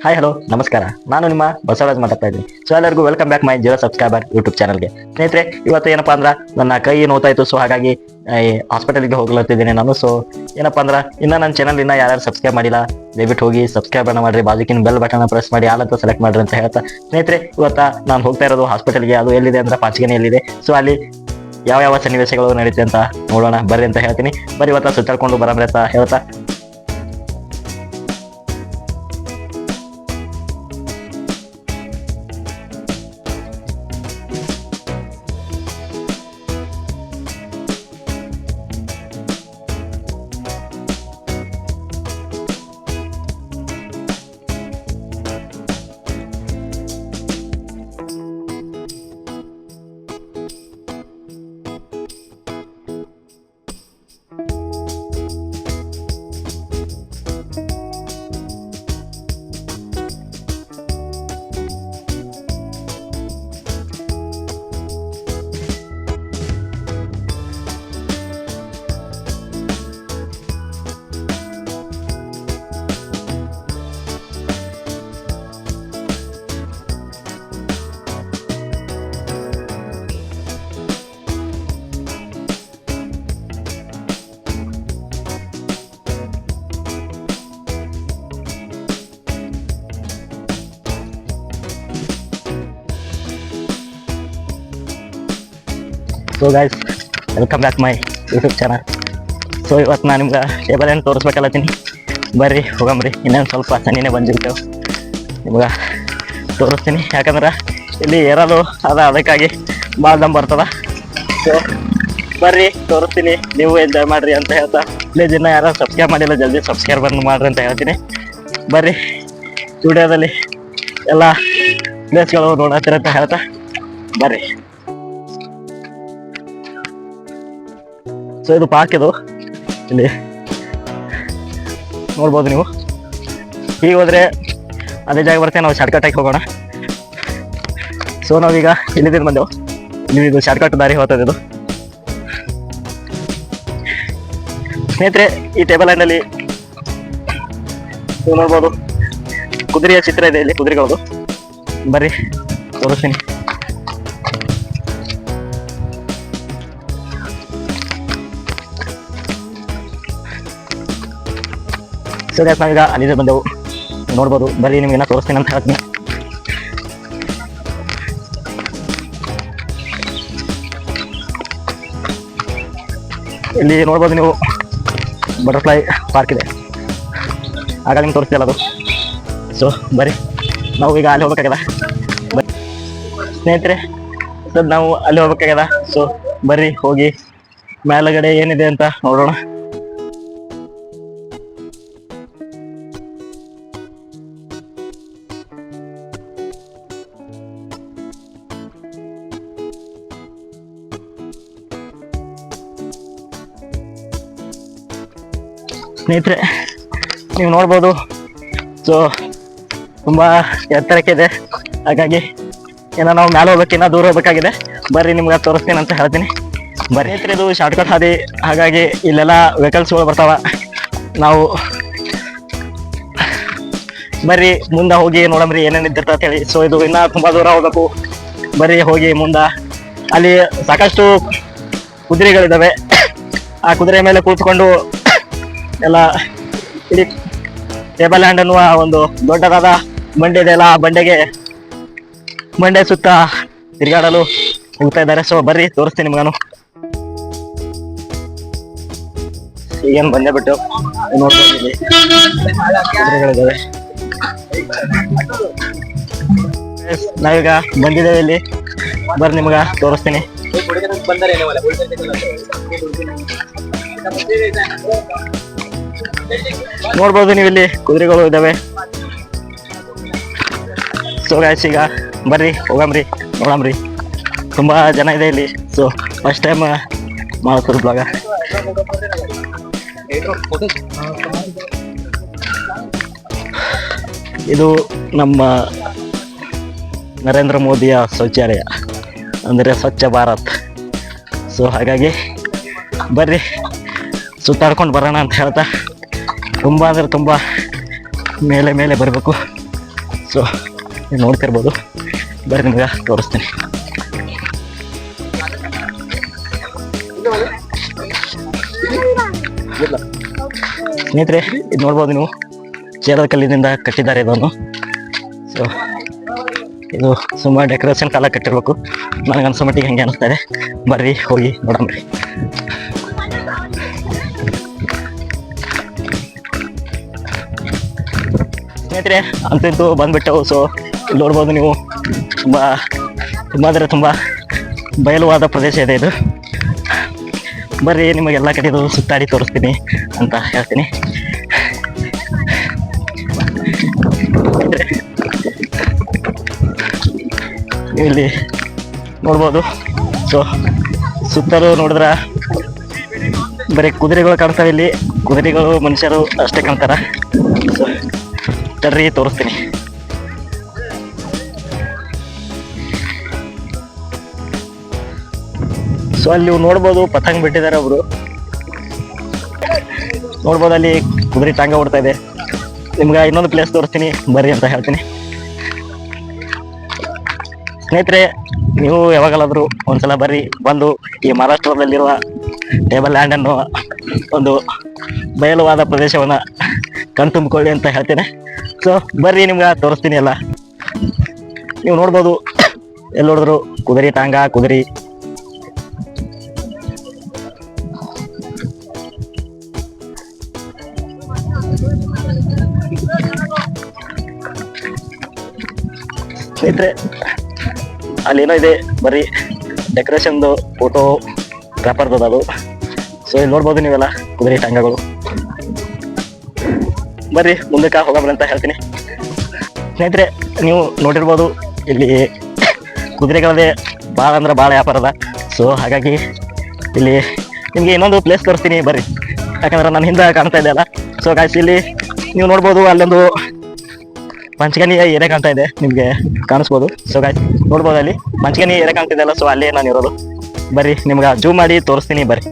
Hi hello ನಮಸ್ಕಾರ. ನಾನು ನಿಮ್ಮ ಬಸವರಾಜ್ ಮಾತಾಡ್ತಾ ಇದ್ದೀನಿ. ಸೊ ಎಲ್ಲರಿಗೂ welcome back my zero subscriber YouTube ಚಾನಲ್ಗೆ. ಸ್ನೇಹಿತರೆ, ಇವತ್ತು ಏನಪ್ಪಾ ಅಂದ್ರೆ ನನ್ನ ಕೈ ನೋತಾ ಇತ್ತು. ಸೊ ಹಾಗಾಗಿ ಹಾಸ್ಪಿಟಲ್ಗೆ ಹೋಗ್ಲತ್ತಿದ್ದೀನಿ ನಾನು. ಸೊ ಏನಪ್ಪಾ ಅಂದ್ರೆ ಇನ್ನ ನನ್ನ ಚಾನಲ್ ಇನ್ನ ಯಾರು ಸಬ್ಸ್ಕ್ರೈಬ್ ಮಾಡಿಲ್ಲ, ದಯವಿಟ್ಟು ಹೋಗಿ ಸಬ್ಸ್ಕ್ರೈಬ್ ಮಾಡ್ರಿ, ಬಾಜುಕಿನ ಬೆಲ್ ಬಟನ್ ಪ್ರೆಸ್ ಮಾಡಿ ಆಲ್ ಅಂತ ಸೆಲೆಕ್ಟ್ ಮಾಡ್ರಿ ಅಂತ ಹೇಳ್ತಾ, ಸ್ನೇಹಿತರೆ ಇವತ್ತ ನಾನು ಹೋಗ್ತಾ ಇರೋದು ಹಾಸ್ಪಿಟಲ್ಗೆ. ಅದು ಎಲ್ಲಿದೆ ಅಂದ್ರೆ ಪಾಚಿಗೆನೆಯಲ್ಲಿದೆ. ಸೊ ಅಲ್ಲಿ ಯಾವ ಸನ್ನಿವೇಶಗಳು ನಡೀತೆ ಅಂತ ನೋಡೋಣ ಬರ್ರಿ ಅಂತ ಹೇಳ್ತೀನಿ. ಬರೀ ಇವತ್ತ ಸುತ್ತಾಡ್ಕೊಂಡು ಬರಂಬ್ರಿ ಅಂತ ಹೇಳ್ತಾ so guys, welcome back my YouTube channel. So ಇವತ್ತು ನಾನು ನಿಮ್ಗೆ ಟೇಬಲ್ ಏನು ತೋರಿಸ್ಬೇಕಲ್ಲತ್ತೀನಿ. ಬರ್ರಿ ಹೋಗಂಬ್ರಿ. ಇನ್ನೊಂದು ಸ್ವಲ್ಪ ಸನಿನೇ ಬಂದಿರ್ತೇವೆ, ನಿಮ್ಗೆ ತೋರಿಸ್ತೀನಿ. ಯಾಕಂದ್ರೆ ಇಲ್ಲಿ ಏರೋದು ಅದಕ್ಕಾಗಿ ಭಾಳ ದಮ್ ಬರ್ತದ. ಸೊ ಬರ್ರಿ ತೋರಿಸ್ತೀನಿ, ನೀವು ಎಂಜಾಯ್ ಮಾಡಿರಿ ಅಂತ ಹೇಳ್ತಾ, ಪ್ಲೀಸ್ ಇನ್ನೂ ಯಾರು ಸಬ್ಸ್ಕ್ರೈಬ್ ಮಾಡಿಲ್ಲ ಜಲ್ದಿ ಸಬ್ಸ್ಕ್ರೈಬ್ ಮಾಡಿರಿ ಅಂತ ಹೇಳ್ತೀನಿ. ಬರ್ರಿ ಸ್ಟುಡಿಯೋದಲ್ಲಿ ಎಲ್ಲ ಪ್ಲೇಸ್ಗಳು ನೋಡತ್ತೀರ ಅಂತ ಹೇಳ್ತಾ ಬರ್ರಿ. ಸೊ ಇದು ಪಾರ್ಕ್, ಇದು ಇಲ್ಲಿ ನೋಡ್ಬೋದು ನೀವು. ಈಗ ಹೋದ್ರೆ ಅದೇ ಜಾಗ ಬರ್ತೇವೆ, ನಾವು ಶಾರ್ಟ್ಕಟ್ ಆಗಿ ಹೋಗೋಣ. ಸೊ ನಾವೀಗ ಇಲ್ಲಿದ್ದು ಬಂದೆವು. ಇಲ್ಲಿ ಇದು ಶಾರ್ಟ್ಕಟ್ ದಾರಿ ಹೋಗ್ತದೆ ಇದು. ಸ್ನೇಹಿತರೆ, ಈ ಟೇಬಲ್ ಲ್ಯಾಂಡಲ್ಲಿ ನೋಡ್ಬೋದು ಕುದುರೆಯ ಚಿತ್ರ ಇದೆ, ಇಲ್ಲಿ ಕುದುರೆಗಳದು. ಬರ್ರಿ ತೋರಿಸ್ತೀನಿ. ಸೊ ಗ್ಯಾಸ್, ನಾವೀಗ ಅಲ್ಲಿಂದ ಬಂದೆವು, ನೋಡ್ಬೋದು. ಬರ್ರಿ ನಿಮ್ಗೆ ಏನೋ ತೋರಿಸ್ತೀನಿ ಅಂತ ಹೇಳ್ತೀನಿ. ಇಲ್ಲಿ ನೋಡ್ಬೋದು ನೀವು, ಬಟರ್ಫ್ಲೈ ಪಾರ್ಕ್ ಇದೆ, ಆಗ ನಿಮ್ಗೆ ತೋರಿಸ್ತಿಲ್ಲ ಅದು. ಸೊ ಬರ್ರಿ, ನಾವು ಈಗ ಅಲ್ಲಿ ಹೋಗ್ಬೇಕಾಗ್ಯದ. ಬರ್ರಿ ಸ್ನೇಹಿತರೆ, ಸದ್ ನಾವು ಅಲ್ಲಿ ಹೋಗ್ಬೇಕಾಗ್ಯದ. ಸೊ ಬರ್ರಿ ಹೋಗಿ ಮೇಲುಗಡೆ ಏನಿದೆ ಅಂತ ನೋಡೋಣ. ಸ್ನೇಹಿತರೆ, ನೀವು ನೋಡ್ಬೋದು. ಸೊ ತುಂಬ ಎತ್ತರಕ್ಕೆ ಇದೆ, ಹಾಗಾಗಿ ಏನೋ ನಾವು ಮೇಲೆ ಹೋಗ್ಬೇಕಿನ್ನ ದೂರ ಹೋಗ್ಬೇಕಾಗಿದೆ. ಬರ್ರಿ ನಿಮ್ಗೆ ತೋರಿಸ್ತೀನಿ ಅಂತ ಹೇಳ್ತೀನಿ. ಬರ್ರಿ ಸ್ನೇಹಿತರೆ, ಇದು ಶಾರ್ಟ್ಕಟ್ ಹಾದಿ, ಹಾಗಾಗಿ ಇಲ್ಲೆಲ್ಲ ವೆಹಿಕಲ್ಸ್ಗಳು ಬರ್ತಾವ. ನಾವು ಬರ್ರಿ ಮುಂದೆ ಹೋಗಿ ನೋಡಮ್ರಿ ಏನೇನು ಇದ್ದಿರ್ತ ಅಂತ ಹೇಳಿ. ಸೊ ಇದು ಇನ್ನೂ ತುಂಬ ದೂರ ಹೋಗ್ಬೇಕು. ಬರ್ರಿ ಹೋಗಿ ಮುಂದೆ, ಅಲ್ಲಿ ಸಾಕಷ್ಟು ಕುದುರೆಗಳಿದ್ದಾವೆ. ಆ ಕುದುರೆ ಮೇಲೆ ಕೂತ್ಕೊಂಡು ಎಲ್ಲ ಇಡೀ ಟೇಬಲ್ ಲ್ಯಾಂಡ್ ಅನ್ನುವ ಒಂದು ದೊಡ್ಡದಾದ ಬಂಡೆ ಇದೆಯಲ್ಲ, ಆ ಬಂಡೆ ಸುತ್ತ ತಿರುಗಾಡಲು ಹೋಗ್ತಾ ಇದ್ದಾರೆ. ಸೊ ಬರ್ರಿ ತೋರಿಸ್ತೀನಿ ನಿಮ್ಗಾನು. ಈಗೇನು ಬಂದೇ ಬಿಟ್ಟು ನೋಡ್ಕೊಂಡಿದ್ದೀವಿ, ಕುದುರೆಗಳಿದ್ದಾವೆ. ನಾವೀಗ ಬಂದಿದ್ದೇವೆ ಇಲ್ಲಿ, ಬರ್ರಿ ನಿಮ್ಗ ತೋರಿಸ್ತೀನಿ. ನೋಡ್ಬೋದು ನೀವು, ಇಲ್ಲಿ ಕುದುರೆಗಳು ಇದ್ದಾವೆ. ಸೊ ಗಾಯ್ಸ್, ಈಗ ಬರ್ರಿ ಹೋಗಮ್ರಿ, ನೋಡಮ್ರಿ. ತುಂಬ ಜನ ಇದೆ ಇಲ್ಲಿ. ಸೊ ಫಸ್ಟ್ ಟೈಮ್ ಮಾಡ್ತಾರೆ ಬ್ಲಾಗ. ಇದು ನಮ್ಮ ನರೇಂದ್ರ ಮೋದಿಯ ಶೌಚಾಲಯ, ಅಂದರೆ ಸ್ವಚ್ಛ ಭಾರತ್. ಸೊ ಹಾಗಾಗಿ ಬರ್ರಿ ಸುತ್ತಾಡ್ಕೊಂಡು ಬರೋಣ ಅಂತ ಹೇಳ್ತಾ, ತುಂಬ ಅಂದರೆ ತುಂಬ ಮೇಲೆ ಬರಬೇಕು. ಸೊ ನೀವು ನೋಡ್ತಿರ್ಬೋದು, ಬರ್ರಿ ನಿಮ್ಗೆ ತೋರಿಸ್ತೀನಿ. ಸ್ನೇಹಿತರೆ ಇದು ನೋಡ್ಬೋದು ನೀವು, ಚೇರದ ಕಲ್ಲಿನಿಂದ ಕಟ್ಟಿದ್ದಾರೆ ಇದನ್ನು. ಸೊ ಇದು ಸುಮಾರು ಡೆಕೋರೇಷನ್ ಕಾಲ ಕಟ್ಟಿರ್ಬೇಕು, ನನಗನ್ಸೋ ಮಟ್ಟಿಗೆ ಹಂಗೆ ಅನಿಸ್ತಾ ಇದೆ. ಬರ್ರಿ ಹೋಗಿ ನೋಡಮ್ರಿ. ಸ್ನೇಹಿತರೆ ಅಂತೂ ಬಂದ್ಬಿಟ್ಟವು. ಸೊ ಇಲ್ಲಿ ನೋಡ್ಬೋದು ನೀವು, ತುಂಬ ಅಂದರೆ ತುಂಬ ಬಯಲುವಾದ ಪ್ರದೇಶ ಇದೆ ಇದು. ಬರ್ರಿ ನಿಮಗೆಲ್ಲ ಕಡೆದು ಸುತ್ತಾಡಿ ತೋರಿಸ್ತೀನಿ ಅಂತ ಹೇಳ್ತೀನಿ. ಇಲ್ಲಿ ನೋಡ್ಬೋದು. ಸೊ ಸುತ್ತಲೂ ನೋಡಿದ್ರ ಬರೀ ಕುದುರೆಗಳು ಕಾಣ್ತಾವೆ. ಇಲ್ಲಿ ಕುದುರೆಗಳು, ಮನುಷ್ಯರು ಅಷ್ಟೇ ಕಾಣ್ತಾರ. ಸೊ ತಡ್ರಿ ತೋರಿಸ್ತೀನಿ. ಸೊ ಅಲ್ಲಿ ನೀವು ನೋಡ್ಬೋದು, ಪತಂಗ್ ಬಿಟ್ಟಿದ್ದಾರೆ ಒಬ್ರು. ನೋಡ್ಬೋದು ಅಲ್ಲಿ ಕುದುರೆ ಟಾಂಗ ಓಡ್ತಾ ಇದೆ. ನಿಮ್ಗೆ ಇನ್ನೊಂದು ಪ್ಲೇಸ್ ತೋರಿಸ್ತೀನಿ ಬರ್ರಿ ಅಂತ ಹೇಳ್ತೀನಿ. ಸ್ನೇಹಿತರೆ ನೀವು ಯಾವಾಗಲಾದರೂ ಒಂದ್ಸಲ ಬರ್ರಿ, ಬಂದು ಈ ಮಹಾರಾಷ್ಟ್ರದಲ್ಲಿರುವ ಟೇಬಲ್ ಲ್ಯಾಂಡ್ ಅನ್ನೋ ಒಂದು ಬಯಲುವಾದ ಪ್ರದೇಶವನ್ನ ಕಣ್ತುಂಬಿಕೊಳ್ಳಿ ಅಂತ ಹೇಳ್ತೇನೆ. ಸೊ ಬರ್ರಿ ನಿಮ್ಗೆ ತೋರಿಸ್ತೀನಿ ಎಲ್ಲ. ನೀವು ನೋಡ್ಬೋದು ಎಲ್ಲಿ ನೋಡಿದ್ರು ಕುದುರೆ ಟಾಂಗ, ಕುದುರೆ. ಸ್ನೇಹಿತರೆ ಅಲ್ಲೇನೋ ಇದೆ, ಬರ್ರಿ ಡೆಕೋರೇಷನ್ದು ಫೋಟೋ ಗ್ರಾಫರ್ದು ಅದು. ಸೊ ಇಲ್ಲಿ ನೋಡ್ಬೋದು ನೀವೆಲ್ಲ ಕುದುರೆ ಟಾಂಗಗಳು. ಬರ್ರಿ ಮುಂದಕ್ಕೆ ಹೋಗಬ್ರಿ ಅಂತ ಹೇಳ್ತೀನಿ. ಸ್ನೇಹಿತರೆ ನೀವು ನೋಡಿರ್ಬೋದು, ಇಲ್ಲಿ ಕುದುರೆಗಳದೇ ಭಾಳ ಅಂದ್ರೆ ಭಾಳ ವ್ಯಾಪಾರ ಅದ. ಸೊ ಹಾಗಾಗಿ ಇಲ್ಲಿ ನಿಮಗೆ ಇನ್ನೊಂದು ಪ್ಲೇಸ್ ತೋರಿಸ್ತೀನಿ ಬರ್ರಿ, ಯಾಕಂದ್ರೆ ನನ್ನ ಹಿಂದೆ ಕಾಣ್ತಾ ಇದೆ ಅಲ್ಲ. ಸೊ ಗಾಯ್ಸ್ ಇಲ್ಲಿ ನೀವು ನೋಡ್ಬೋದು, ಅಲ್ಲೊಂದು ಪಂಚಗನಿ ಏರಿಯಾ ಕಾಣ್ತಾ ಇದೆ, ನಿಮಗೆ ಕಾಣಿಸ್ಬೋದು. ಸೊ ಗಾಯ್ಸ್ ನೋಡ್ಬೋದು ಅಲ್ಲಿ ಪಂಚಗನಿ ಏರಿಯಾ ಕಾಣ್ತಿದೆ ಅಲ್ಲ. ಸೊ ಅಲ್ಲೇ ನಾನು ಇರೋದು. ಬರ್ರಿ ನಿಮ್ಗೆ ಜೂಮ್ ಮಾಡಿ ತೋರಿಸ್ತೀನಿ ಬರ್ರಿ.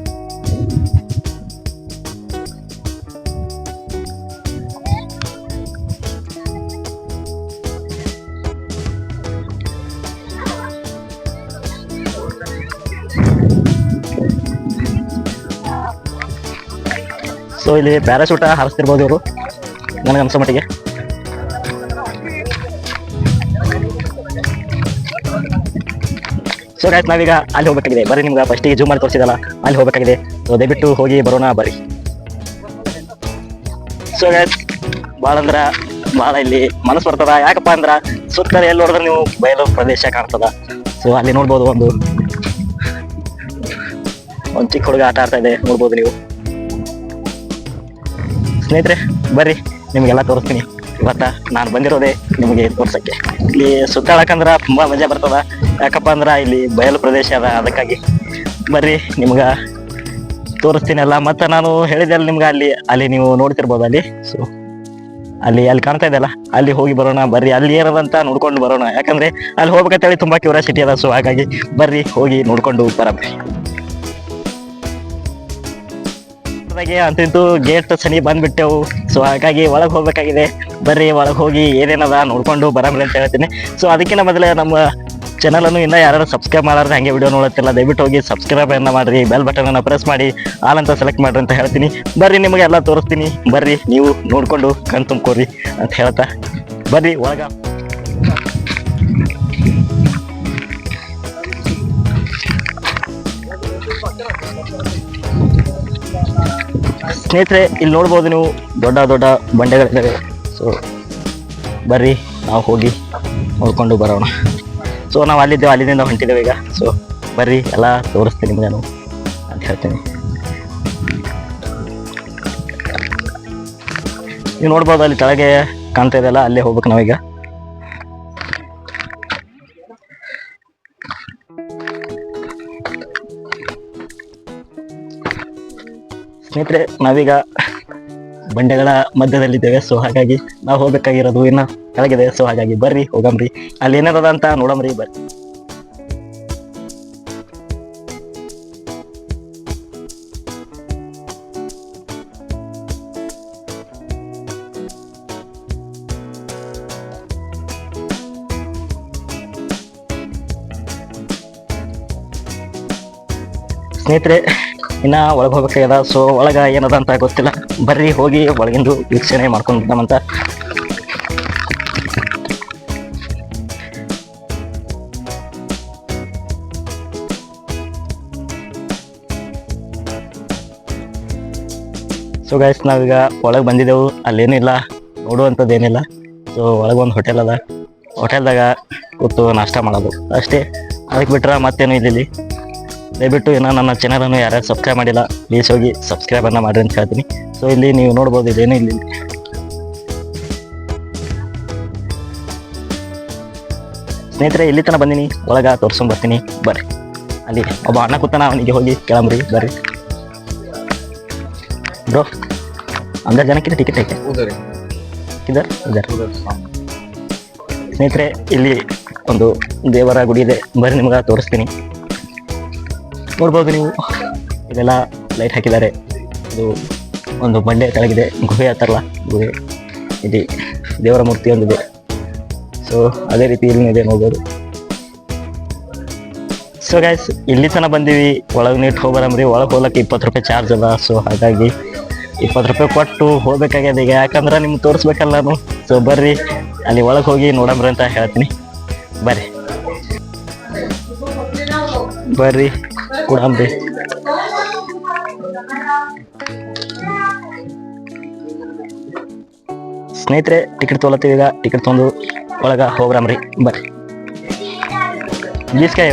ಸೊ ಇಲ್ಲಿ ಪ್ಯಾರಾಶೂಟ ಹಾರಿಸ್ತಿರ್ಬೋದು ಇವರು, ನನಗನ್ಸೋ ಮಟ್ಟಿಗೆ. ಸೊ ಗಾಯ್ಸ್ ನಾವೀಗ ಅಲ್ಲಿ ಹೋಗ್ಬೇಕಾಗಿದೆ. ಬರ್ರಿ ನಿಮ್ಗೆ ಫಸ್ಟಿಗೆ ಜೂಮ್ ಮಾಡಿ ತೋರಿಸಿದಲ್ಲ, ಅಲ್ಲಿ ಹೋಗ್ಬೇಕಾಗಿದೆ. ಸೊ ದಯವಿಟ್ಟು ಹೋಗಿ ಬರೋಣ ಬರ್ರಿ. ಸೊ ಗಾಯ್ಸ್ ಭಾಳ ಅಂದ್ರೆ ಭಾಳ ಇಲ್ಲಿ ಮನಸ್ಸು ಬರ್ತದ. ಯಾಕಪ್ಪ ಅಂದ್ರೆ ಸುತ್ತ ಎಲ್ಲಿ ನೋಡಿದ್ರೆ ನೀವು ಬಯಲು ಪ್ರದೇಶ ಕಾಣ್ತದ. ಸೊ ಅಲ್ಲಿ ನೋಡ್ಬೋದು ಒಂದು ಚಿಕ್ಕ ಹುಡುಗ ಆಟ ಆಡ್ತಾ ಇದೆ, ನೋಡ್ಬೋದು ನೀವು. ಸ್ನೇಹಿತರೆ ಬರ್ರಿ ನಿಮಗೆಲ್ಲ ತೋರಿಸ್ತೀನಿ. ಇವತ್ತ ನಾನು ಬಂದಿರೋದೇ ನಿಮಗೆ ತೋರ್ಸಕ್ಕೆ. ಇಲ್ಲಿ ಸುತ್ತಾಡಕಂದ್ರೆ ತುಂಬಾ ಮಜಾ ಬರ್ತದ. ಯಾಕಪ್ಪ ಅಂದ್ರೆ ಇಲ್ಲಿ ಬಯಲು ಪ್ರದೇಶ ಅದ, ಅದಕ್ಕಾಗಿ ಬರ್ರಿ ನಿಮ್ಗೆ ತೋರಿಸ್ತೀನಿ ಎಲ್ಲ. ಮತ್ತೆ ನಾನು ಹೇಳಿದೆ ನಿಮ್ಗೆ ಅಲ್ಲಿ ನೀವು ನೋಡ್ತಿರ್ಬೋದು ಅಲ್ಲಿ. ಸೊ ಅಲ್ಲಿ ಕಾಣ್ತಾ ಇದೆಯಲ್ಲ, ಅಲ್ಲಿ ಹೋಗಿ ಬರೋಣ ಬರ್ರಿ. ಅಲ್ಲಿ ಏನದಂತ ನೋಡ್ಕೊಂಡು ಬರೋಣ, ಯಾಕಂದ್ರೆ ಅಲ್ಲಿ ಹೋಗ್ಬೇಕಂತೇಳಿ ತುಂಬಾ ಕ್ಯೂರಿಯಾಸಿಟಿ ಅದ. ಸೊ ಹಾಗಾಗಿ ಬರ್ರಿ ಹೋಗಿ ನೋಡ್ಕೊಂಡು ಬರಬ್ರಿ. ಅಂತೂ ಗೇಟ್ ಸನಿ ಬಂದ್ಬಿಟ್ಟೆವು. ಸೊ ಹಾಗಾಗಿ ಒಳಗೆ ಹೋಗ್ಬೇಕಾಗಿದೆ. ಬರ್ರಿ ಒಳಗೆ ಹೋಗಿ ಏನೇನದ ನೋಡ್ಕೊಂಡು ಬರಮ್ರಿ ಅಂತ ಹೇಳ್ತೀನಿ. ಸೊ ಅದಕ್ಕಿಂತ ಮೊದಲೇ ನಮ್ಮ ಚಾನಲನ್ನು ಇನ್ನೂ ಯಾರು ಸಬ್ಸ್ಕ್ರೈಬ್ ಮಾಡಾರ್ದು ಹಾಗೆ ವಿಡಿಯೋ ನೋಡುತ್ತಿಲ್ಲ, ದಯವಿಟ್ಟು ಹೋಗಿ ಸಬ್ಸ್ಕ್ರೈಬ್ ಅನ್ನ ಮಾಡ್ರಿ, ಬೆಲ್ ಬಟನ್ ಅನ್ನು ಪ್ರೆಸ್ ಮಾಡಿ ಆಲ್ ಅಂತ ಸೆಲೆಕ್ಟ್ ಮಾಡ್ರಿ ಅಂತ ಹೇಳ್ತೀನಿ. ಬರ್ರಿ ನಿಮಗೆ ಎಲ್ಲ ತೋರಿಸ್ತೀನಿ, ಬರ್ರಿ ನೀವು ನೋಡ್ಕೊಂಡು ಕಣ್ ತುಂಬ್ಕೋರಿ ಅಂತ ಹೇಳ್ತಾ ಬರ್ರಿ ಒಳಗ. ಸ್ನೇಹಿತರೆ ಇಲ್ಲಿ ನೋಡ್ಬೋದು ನೀವು, ದೊಡ್ಡ ದೊಡ್ಡ ಬಂಡೆಗಳಿದ್ದಾವೆ. ಸೊ ಬರ್ರಿ ನಾವು ಹೋಗಿ ನೋಡ್ಕೊಂಡು ಬರೋಣ. ಸೊ ನಾವು ಅಲ್ಲಿಂದ ಹೊಂಟಿದ್ದೇವೆ ಈಗ. ಸೊ ಬರ್ರಿ ಎಲ್ಲ ತೋರಿಸ್ತೀನಿ ನಿಮ್ಗೆ ನಾನು ಅಂತ ಹೇಳ್ತೀನಿ. ನೀವು ನೋಡ್ಬೋದು ಅಲ್ಲಿ ಕೆಳಗೆ ಕಾಣ್ತಾ ಇದೆಯಲ್ಲ, ಅಲ್ಲೇ ಹೋಗ್ಬೇಕು ನಾವೀಗ. ಸ್ನೇಹಿತರೆ ನಾವೀಗ ಬಂಡೆಗಳ ಮಧ್ಯದಲ್ಲಿದ್ದೇವೆ. ಸೊ ಹಾಗಾಗಿ ನಾವು ಹೋಗ್ಬೇಕಾಗಿರೋದು ಇನ್ನ ಕೆಳಗಿದೆ. ಸೊ ಹಾಗಾಗಿ ಬರ್ರಿ ಹೋಗಮ್ರಿ, ಅಲ್ಲಿ ಏನಾರದ ಅಂತ ನೋಡಮ್ರಿ ಬರ್ರಿ. ಸ್ನೇಹಿತರೆ ಇನ್ನ ಒಳಗೆ ಹೋಗ್ಬೇಕಾಗ್ಯದ. ಸೊ ಒಳಗೆ ಏನದ ಅಂತ ಗೊತ್ತಿಲ್ಲ, ಬರ್ರಿ ಹೋಗಿ ಒಳಗಿಂದು ವೀಕ್ಷಣೆ ಮಾಡ್ಕೊಂಡು ಬಿಡಮಂತ. ಸೊ ಗೈಸ್ ನಾವೀಗ ಒಳಗೆ ಬಂದಿದ್ದೆವು. ಅಲ್ಲೇನಿಲ್ಲ, ನೋಡುವಂಥದ್ದೇನಿಲ್ಲ. ಸೊ ಒಳಗೆ ಒಂದು ಹೋಟೆಲ್ ಅದ, ಹೋಟೆಲ್ದಾಗ ಕೂತು ನಾಷ್ಟ ಮಾಡೋದು ಅಷ್ಟೇ. ಅದಕ್ಕೆ ಬಿಟ್ರೆ ಮತ್ತೇನು ಇಲ್ಲಿ. ದಯವಿಟ್ಟು ಏನೋ ನನ್ನ ಚಾನಲನ್ನು ಯಾರ್ಯಾರು ಸಬ್ಸ್ಕ್ರೈಬ್ ಮಾಡಿಲ್ಲ ಪ್ಲೀಸ್ ಹೋಗಿ ಸಬ್ಸ್ಕ್ರೈಬನ್ನು ಮಾಡಿರಿ ಅಂತ ಹೇಳ್ತೀನಿ. ಸೊ ಇಲ್ಲಿ ನೀವು ನೋಡ್ಬೋದು, ಇದೇನು ಇಲ್ಲಿ ಸ್ನೇಹಿತರೆ ಇಲ್ಲಿ ತನಕ ಬಂದೀನಿ, ಒಳಗೆ ತೋರ್ಸ್ಕೊಂಡ್ ಬರ್ತೀನಿ ಬರ್ರಿ. ಅಲ್ಲಿ ಒಬ್ಬ ಅಣ್ಣ ಕೂತಾನ, ಅವನಿಗೆ ಹೋಗಿ ಕೇಳಂಬ್ರಿ ಬರ್ರಿ. ಬ್ರೋ ಅಂದ ಜನಕ್ಕಿಂತ ಟಿಕೆಟ್ ಐತೆ ಇದರ್ ಸ್ನೇಹಿತರೆ ಇಲ್ಲಿ ಒಂದು ದೇವರ ಗುಡಿ ಇದೆ, ಬರ್ರಿ ನಿಮ್ಗೆ ತೋರಿಸ್ತೀನಿ. ನೋಡ್ಬೋದು ನೀವು, ಇದೆಲ್ಲ ಲೈಟ್ ಹಾಕಿದ್ದಾರೆ. ಇದು ಒಂದು ಬಂಡೆ ಕೆಳಗಿದೆ, ಗುಹೆ ಹತ್ತರಲ್ಲ ಗುಹೆ. ಇಲ್ಲಿ ದೇವರ ಮೂರ್ತಿ ಒಂದಿದೆ. ಸೊ ಅದೇ ರೀತಿ ಇಲ್ಲಿ ಇದೆ ನೋಡ್ಬೋದು. ಸೊ ಗೈಸ್ ಇಲ್ಲಿ ತನಕ ಬಂದೀವಿ, ಒಳಗೆ ನೀಟ್ ಹೋಗ್ಬರಮ್ರಿ. ಒಳಗೆ ಹೋಗ್ಲಿಕ್ಕೆ 20 ರೂಪಾಯಿ ಚಾರ್ಜ್ ಅದ. ಸೊ ಹಾಗಾಗಿ 20 ರೂಪಾಯಿ ಕೊಟ್ಟು ಹೋಗ್ಬೇಕಾಗ್ಯದ ಈಗ, ಯಾಕಂದ್ರೆ ನಿಮ್ಗೆ ತೋರಿಸ್ಬೇಕಲ್ಲ ನಾನು. ಸೊ ಬರ್ರಿ ಅಲ್ಲಿ ಒಳಗೆ ಹೋಗಿ ನೋಡಮ್ರಿ ಅಂತ ಹೇಳ್ತೀನಿ. ಬರ್ರಿ ಬರ್ರಿ ಕೊಡಂಬ್ರಿ. ಸ್ನೇಹಿತರೆ ಟಿಕೆಟ್ ತೊಗೊಳತ್ತೀವಿ ಈಗ, ಟಿಕೆಟ್ ತೊಗೊಂಡು ಒಳಗೆ ಹೋಗ್ರಮ್ರಿ ಬರ್ರಿ. ಬೀಸ್ಕಾಯಿ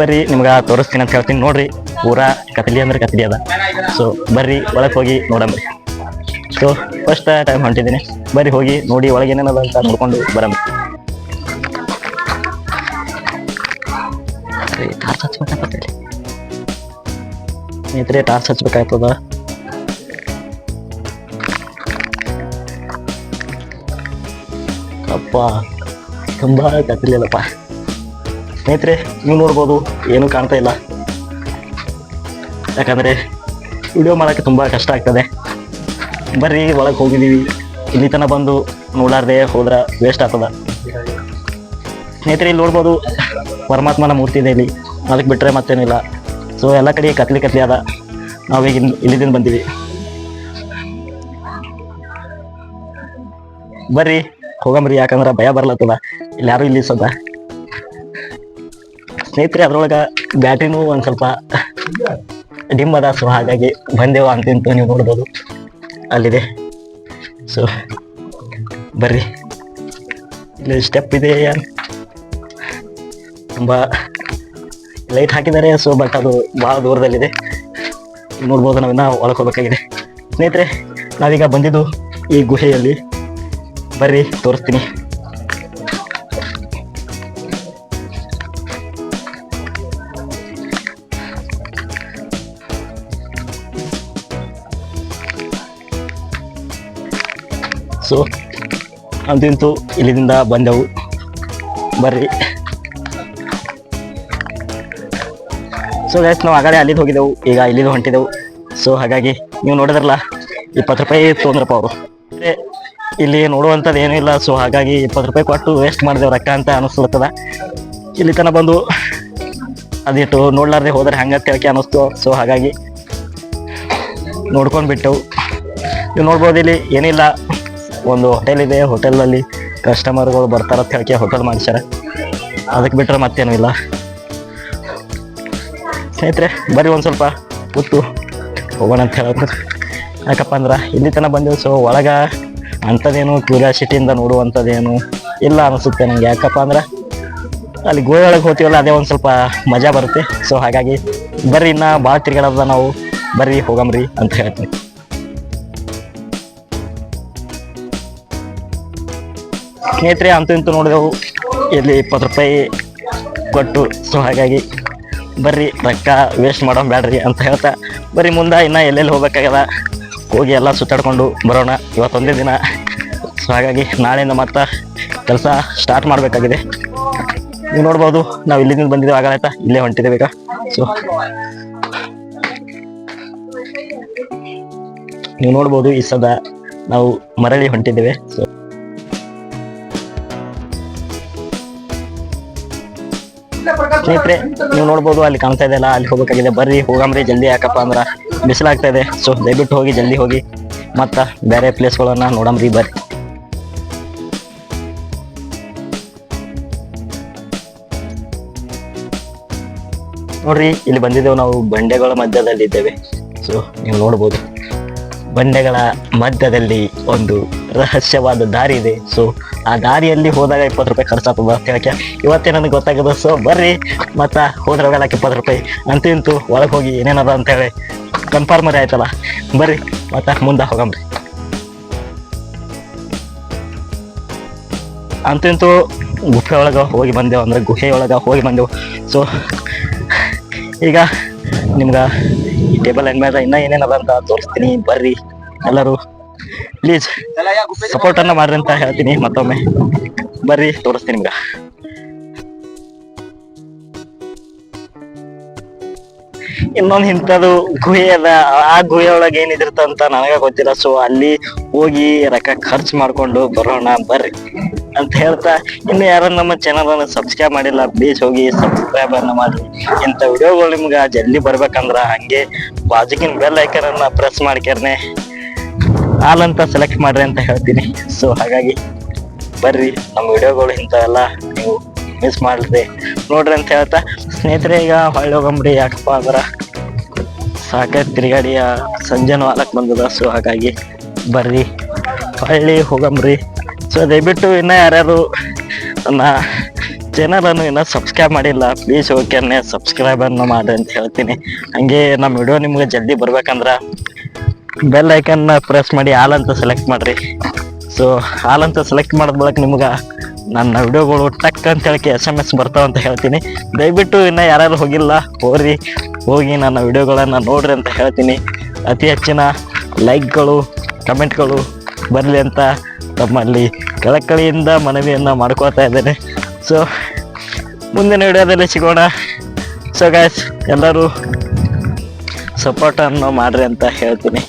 ಬರ್ರಿ ನಿಮ್ಗೆ ತೋರಿಸ್ತೀನಿ ಅಂತ ಹೇಳ್ತೀನಿ. ನೋಡ್ರಿ ಪೂರಾ ಕತ್ಲಿ ಅಂದ್ರೆ ಕತ್ಲಿ ಅದ. ಸೊ ಬರ್ರಿ ಒಳಗೆ ಹೋಗಿ ನೋಡಂಬ್ರಿ. ಸೊ ಫಸ್ಟ್ ಟೈಮ್ ಹೊಂಟಿದ್ದೀನಿ, ಬರ್ರಿ ಹೋಗಿ ನೋಡಿ ಒಳಗೆ ಏನೇನದ ಅಂತ ನೋಡ್ಕೊಂಡು ಬರಮ್ರಿ. ಟಾರ್ಚ್ ಹಚ್ಬೇಕಾಗ್ತದೆ ಸ್ನೇಹಿತರೆ, ಟಾರ್ಚ್ ಹಚ್ಬೇಕಾಗ್ತದ. ಅಪ್ಪ ತುಂಬಾ ಕತ್ಲಿ ಅಲ್ಲಪ್ಪ ಸ್ನೇಹಿತರೆ. ನೀವು ನೋಡ್ಬೋದು ಏನೂ ಕಾಣ್ತಾ ಇಲ್ಲ, ಯಾಕಂದ್ರೆ ವಿಡಿಯೋ ಮಾಡೋಕ್ಕೆ ತುಂಬ ಕಷ್ಟ ಆಗ್ತದೆ. ಬರ್ರಿ ಒಳಗೆ ಹೋಗಿದ್ದೀವಿ, ಇಲ್ಲಿ ತನಕ ಬಂದು ನೋಡಾರ್ದೆ ಹೋದ್ರೆ ವೇಸ್ಟ್ ಆಗ್ತದ. ಸ್ನೇಹಿತರೆ ಇಲ್ಲಿ ನೋಡ್ಬೋದು ಪರಮಾತ್ಮನ ಮೂರ್ತಿ ಇದೆ ಇಲ್ಲಿ, ಅದಕ್ಕೆ ಬಿಟ್ಟರೆ ಮತ್ತೇನಿಲ್ಲ. ಸೊ ಎಲ್ಲ ಕಡೆ ಕತ್ಲಿ ಕತ್ಲಿ ಅದ. ನಾವೀಗ ಇಲ್ಲಿಂದ ಬಂದೀವಿ. ಬರ್ರಿ ಹೋಗಂಬ್ರಿ, ಯಾಕಂದ್ರೆ ಭಯ ಬರ್ಲತ್ತದ. ಇಲ್ಲಿ ಯಾರು ಇಲ್ಲಿ ಸದ ಸ್ನೇಹಿತರೆ. ಅದ್ರೊಳಗೆ ಬ್ಯಾಟ್ರಿನೂ ಒಂದು ಸ್ವಲ್ಪ ಡಿಮ್ ಅದ. ಸೊ ಹಾಗಾಗಿ ಬಂದೆವು ಅಂತಿಂತು ನೀವು ನೋಡ್ಬೋದು ಅಲ್ಲಿದೆ. ಸೊ ಬರ್ರಿ, ಇಲ್ಲಿ ಸ್ಟೆಪ್ ಇದೆ, ತುಂಬ ಲೈಟ್ ಹಾಕಿದ್ದಾರೆ. ಸೊ ಬಟ್ ಅದು ಭಾಳ ದೂರದಲ್ಲಿದೆ, ನೋಡ್ಬೋದು. ನಾವಿನ್ನ ಒಳಗೆ ಹೋಗ್ಬೇಕಾಗಿದೆ. ಸ್ನೇಹಿತರೆ ನಾವೀಗ ಬಂದಿದ್ದು ಈ ಗುಹೆಯಲ್ಲಿ, ಬರ್ರಿ ತೋರಿಸ್ತೀನಿ. ಸೊ ಅಂತಿಂತು ಇಲ್ಲಿಂದ ಬಂದೆವು, ಬರ್ರಿ. ಸೊ ಗೈಸ್ ನಾವು ಆಗಲೇ ಅಲ್ಲಿದ್ದು ಹೋಗಿದ್ದೆವು, ಈಗ ಇಲ್ಲಿದ್ದು ಹೊಂಟಿದ್ದೆವು. ಸೊ ಹಾಗಾಗಿ ನೀವು ನೋಡಿದ್ರಲ್ಲ 20 ರೂಪಾಯಿ ತೊಂದ್ರಪ್ಪ ಅವರು. ಇಲ್ಲಿ ನೋಡುವಂಥದ್ದು ಏನೂ ಇಲ್ಲ. ಸೊ ಹಾಗಾಗಿ 20 ರೂಪಾಯಿ ಕೊಟ್ಟು ವೇಸ್ಟ್ ಮಾಡಿದೆವು ರೊಕ್ಕ ಅಂತ ಅನಿಸ್ಲತ್ತದ. ಇಲ್ಲಿ ತನಕ ಬಂದು ಅದಿಟ್ಟು ನೋಡ್ಲಾರ್ದೆ ಹೋದ್ರೆ ಹಂಗೆ ತಿಳ್ಕೆ ಅನ್ನಿಸ್ತು. ಸೊ ಹಾಗಾಗಿ ನೋಡ್ಕೊಂಡು ಬಿಟ್ಟೆವು. ನೀವು ನೋಡ್ಬೋದು ಇಲ್ಲಿ ಏನಿಲ್ಲ, ಒಂದು ಹೋಟೆಲ್ ಇದೆ. ಹೋಟೆಲಲ್ಲಿ ಕಸ್ಟಮರ್ಗಳು ಬರ್ತಾರಂತ ಹೇಳಕ್ಕೆ ಹೋಟೆಲ್ ಮಾಡಿಸ್ಯಾರ, ಅದಕ್ಕೆ ಬಿಟ್ಟರೆ ಮತ್ತೇನೂ ಇಲ್ಲ. ಸ್ನೇಹಿತರೆ ಬರ್ರಿ ಒಂದು ಸ್ವಲ್ಪ ಕೂತು ಹೋಗೋಣ ಅಂತ ಹೇಳೋದು. ಯಾಕಪ್ಪ ಅಂದ್ರೆ ಇಲ್ಲಿ ತನಕ ಬಂದೆವು. ಸೊ ಒಳಗೆ ಅಂಥದ್ದೇನು ಕ್ಯೂರಿಯಾಸಿಟಿಯಿಂದ ನೋಡುವಂಥದ್ದೇನು ಇಲ್ಲ ಅನಿಸುತ್ತೆ ನನಗೆ. ಯಾಕಪ್ಪ ಅಂದ್ರೆ ಅಲ್ಲಿ ಗೋವೆ ಒಳಗೆ ಹೋಗ್ತೀವಲ್ಲ, ಅದೇ ಒಂದು ಸ್ವಲ್ಪ ಮಜಾ ಬರುತ್ತೆ. ಸೊ ಹಾಗಾಗಿ ಬರ್ರಿ, ಇನ್ನು ಭಾಳ ತಿರ್ಗಾಡೋದ ನಾವು, ಬರ್ರಿ ಹೋಗಮ್ರಿ ಅಂತ ಹೇಳ್ತೀನಿ. ಸ್ನೇಹಿತರೆ ಅಂತೂ ಇಂತೂ ನೋಡಿದೆವು ಇಲ್ಲಿ 20 ರೂಪಾಯಿ ಕೊಟ್ಟು. ಸೊ ಹಾಗಾಗಿ ಬರ್ರಿ ರೊಕ್ಕ ವೇಸ್ಟ್ ಮಾಡೋಣ ಬ್ಯಾಡ್ರಿ ಅಂತ ಹೇಳ್ತಾ ಬರ್ರಿ ಮುಂದೆ ಇನ್ನು ಎಲ್ಲೆಲ್ಲಿ ಹೋಗ್ಬೇಕಾಗದ ಹೋಗಿ ಎಲ್ಲ ಸುತ್ತಾಡ್ಕೊಂಡು ಬರೋಣ. ಇವತ್ತೊಂದೇ ದಿನ. ಸೊ ಹಾಗಾಗಿ ನಾಳೆಯಿಂದ ಮತ್ತೆ ಕೆಲಸ ಸ್ಟಾರ್ಟ್ ಮಾಡಬೇಕಾಗಿದೆ. ನೀವು ನೋಡ್ಬೋದು ನಾವು ಇಲ್ಲಿಂದ ಬಂದಿದ್ದೇವೆ, ಆಗಾಯ್ತಾ ಇಲ್ಲೇ ಹೊಂಟಿದ್ದೇವೆ ಈಗ. ಸೊ ನೀವು ನೋಡ್ಬೋದು ಈ ಸದ ನಾವು ಮರಳಿ ಹೊಂಟಿದ್ದೇವೆ. ಸೊ ಸ್ನೇಹಿತರೆ ನೀವು ನೋಡ್ಬೋದು ಅಲ್ಲಿ ಕಾಣ್ತಾ ಇದೆಯಲ್ಲ, ಅಲ್ಲಿ ಹೋಗ್ಬೇಕಾಗಿದೆ. ಬರ್ರಿ ಹೋಗಮ್ರಿ ಜಲ್ದಿ, ಯಾಕಪ್ಪ ಅಂದ್ರೆ ಬಿಸಿಲಾಗ್ತಾ ಇದೆ. ಸೊ ದಯವಿಟ್ಟು ಹೋಗಿ, ಜಲ್ದಿ ಹೋಗಿ, ಮತ್ತ ಬೇರೆ ಪ್ಲೇಸ್ಗಳನ್ನ ನೋಡಮ್ರಿ. ಬರ್ರಿ. ನೋಡ್ರಿ ಇಲ್ಲಿ ಬಂದಿದ್ದೇವೆ ನಾವು, ಬಂಡೆಗಳ ಮಧ್ಯದಲ್ಲಿ ಇದ್ದೇವೆ. ಸೊ ನೀವು ನೋಡ್ಬೋದು ಬಂಡೆಗಳ ಮಧ್ಯದಲ್ಲಿ ಒಂದು ರಹಸ್ಯವಾದ ದಾರಿ ಇದೆ. ಸೊ ಆ ದಾರಿಯಲ್ಲಿ ಹೋದಾಗ 20 ರೂಪಾಯಿ ಖರ್ಚಾಗ್ತದ ಅಂತ ಹೇಳಕ್ಕೆ ಇವತ್ತೇ ನನಗೆ ಗೊತ್ತಾಗದ. ಸೊ ಬರ್ರಿ, ಮತ್ತ ಹೋದ್ರೆ ಹೋಗಲಕ್ಕೆ 20 ರೂಪಾಯಿ ಅಂತೂ ಒಳಗೆ ಹೋಗಿ ಏನೇನದ ಅಂತ ಹೇಳಿ ಕನ್ಫರ್ಮರಿ ಆಯ್ತಲ್ಲ. ಬರ್ರಿ ಮತ್ತ ಮುಂದೆ ಹೋಗಮ್ರಿ. ಅಂತೂ ಗುಫೆ ಒಳಗೆ ಹೋಗಿ ಬಂದೆವು, ಅಂದ್ರೆ ಗುಹೆಯೊಳಗೆ ಹೋಗಿ ಬಂದೆವು. ಸೊ ಈಗ ನಿಮ್ಗೆ ಈ ಟೇಬಲ್ ಮೇಲೆ ಇನ್ನೂ ಏನೇನದ ಅಂತ ತೋರಿಸ್ತೀನಿ. ಬರ್ರಿ ಎಲ್ಲರೂ, ಪ್ಲೀಸ್ ಸಪೋರ್ಟ್ ಅನ್ನ ಮಾಡ್ರಿ ಅಂತ ಹೇಳ್ತೀನಿ ಮತ್ತೊಮ್ಮೆ. ಬರ್ರಿ ತೋರಿಸ್ತೀನಿ ನಿಮ್ಗೆ. ಇನ್ನೊಂದು ಇಂಥದ್ದು ಗುಹೆ ಅದ, ಆ ಗುಹೆ ಒಳಗೆ ಏನಿದಿರ್ತ ಅಂತ ನನಗ ಗೊತ್ತಿಲ್ಲ. ಸೊ ಅಲ್ಲಿ ಹೋಗಿ ರೊಕ್ಕ ಖರ್ಚು ಮಾಡ್ಕೊಂಡು ಬರೋಣ ಬರ್ರಿ ಅಂತ ಹೇಳ್ತಾ, ಇನ್ನು ಯಾರು ನಮ್ಮ ಚಾನಲ್ ಅನ್ನು ಸಬ್ಸ್ಕ್ರೈಬ್ ಮಾಡಿಲ್ಲ ಪ್ಲೀಸ್ ಹೋಗಿ ಸಬ್ಸ್ಕ್ರೈಬ್ ಅನ್ನ ಮಾಡ್ರಿ. ಇಂಥ ವಿಡಿಯೋಗಳು ನಿಮ್ಗೆ ಜಲ್ದಿ ಬರ್ಬೇಕಂದ್ರ ಹಂಗೆ ಬಾಜುಕಿನ ಬೆಲ್ ಐಕನ್ ಅನ್ನ ಪ್ರೆಸ್ ಮಾಡ್ಕೇರ್ನೆ ಆಲ್ ಅಂತ ಸೆಲೆಕ್ಟ್ ಮಾಡ್ರಿ ಅಂತ ಹೇಳ್ತೀನಿ. ಸೊ ಹಾಗಾಗಿ ಬರ್ರಿ, ನಮ್ಮ ವಿಡಿಯೋಗಳು ಇಂಥವೆಲ್ಲ ನೀವು ಮಿಸ್ ಮಾಡ್ರಿ ನೋಡ್ರಿ ಅಂತ ಹೇಳ್ತಾ, ಸ್ನೇಹಿತರೆ ಈಗ ಹೊಳ್ಳಿ ಹೋಗಮ್ರಿ. ಯಾಕಪ್ಪ ಅಂದ್ರ ಸಾಕಷ್ಟು ತಿರುಗಾಡಿಯ ಸಂಜೆನೂ ಹಾಲಕ್ ಬಂದದ. ಸೊ ಹಾಗಾಗಿ ಬರ್ರಿ ಹೊಳ್ಳಿ ಹೋಗಮ್ರಿ. ಸೊ ದಯವಿಟ್ಟು ಇನ್ನೂ ಯಾರ್ಯಾರು ನನ್ನ ಚಾನಲನ್ನು ಇನ್ನೂ ಸಬ್ಸ್ಕ್ರೈಬ್ ಮಾಡಿಲ್ಲ ಪ್ಲೀಸ್ ಹೋಗ್ಯಾನೆ ಸಬ್ಸ್ಕ್ರೈಬನ್ನು ಮಾಡ್ರಿ ಅಂತ ಹೇಳ್ತೀನಿ. ಹಂಗೆ ನಮ್ಮ ವಿಡಿಯೋ ನಿಮ್ಗೆ ಜಲ್ದಿ ಬರ್ಬೇಕಂದ್ರ ಬೆಲ್ ಐಕನ್ನ ಪ್ರೆಸ್ ಮಾಡಿ ಆಲ್ ಅಂತ ಸೆಲೆಕ್ಟ್ ಮಾಡ್ರಿ. ಸೊ ಆಲ್ ಅಂತ ಸೆಲೆಕ್ಟ್ ಮಾಡಿದ ಬಳಿಕ ನಿಮ್ಗೆ ನನ್ನ ವಿಡಿಯೋಗಳು ಟಕ್ ಅಂತ ಹೇಳಕ್ಕೆ SMS ಬರ್ತಾವ ಅಂತ ಹೇಳ್ತೀನಿ. ದಯವಿಟ್ಟು ಇನ್ನೂ ಯಾರ್ಯಾರು ಹೋಗಿಲ್ಲ ಹೋಗಿ ನನ್ನ ವಿಡಿಯೋಗಳನ್ನು ನೋಡ್ರಿ ಅಂತ ಹೇಳ್ತೀನಿ. ಅತಿ ಹೆಚ್ಚಿನ ಲೈಕ್ಗಳು ಕಮೆಂಟ್ಗಳು ಬರಲಿ ಅಂತ ತಮ್ಮಲ್ಲಿ ಕಳಕಳಿಯಿಂದ ಮನವಿಯನ್ನು ಮಾಡ್ಕೋತಾ ಇದ್ದೇನೆ. ಸೊ ಮುಂದಿನ ವಿಡಿಯೋದಲ್ಲಿ ಸಿಗೋಣ. ಸೊ ಗೈಸ್ ಎಲ್ಲರೂ ಸಪೋರ್ಟನ್ನು ಮಾಡ್ರಿ ಅಂತ ಹೇಳ್ತೀನಿ.